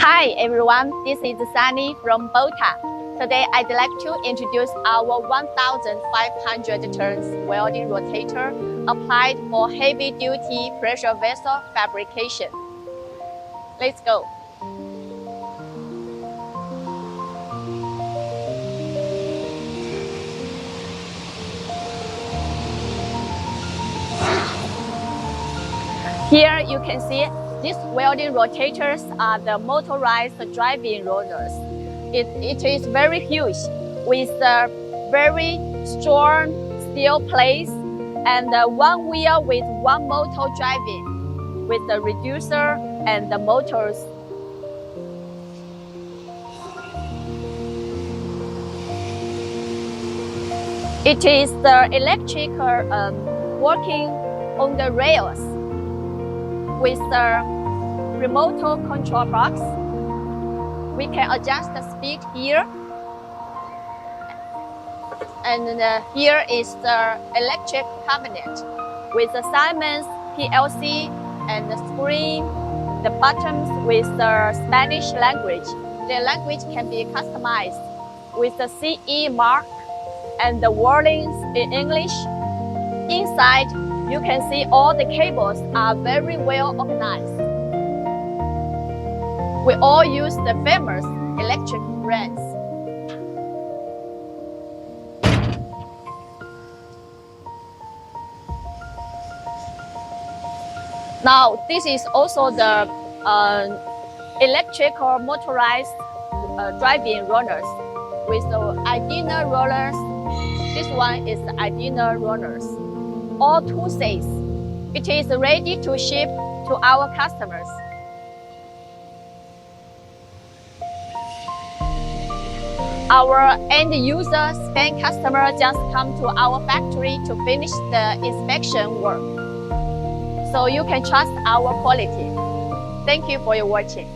Hi everyone, this is Sunny from Bota. Today I'd like to introduce our 1,500 turns welding rotator applied for heavy-duty pressure vessel fabrication. Let's go. Here you can see these welding rotators are the motorized driving rollers. It is very huge with a very strong steel plates and one wheel with one motor driving with the reducer and the motors. It is the electrical working on the rails with the remote control box. We can adjust the speed here. And here is the electric cabinet with the Siemens PLC and the screen, the buttons with the Spanish language. The language can be customized with the CE mark and the wordings in English. Inside, you can see all the cables are very well organized. We all use the famous electric brands. Now, this is also the electrical motorized driving rollers with the Attn rollers. This one is the Attn rollers. All 2 sets. It is ready to ship to our customers. Our end user Spain customer just come to our factory to finish the inspection work. So you can trust our quality. Thank you for your watching.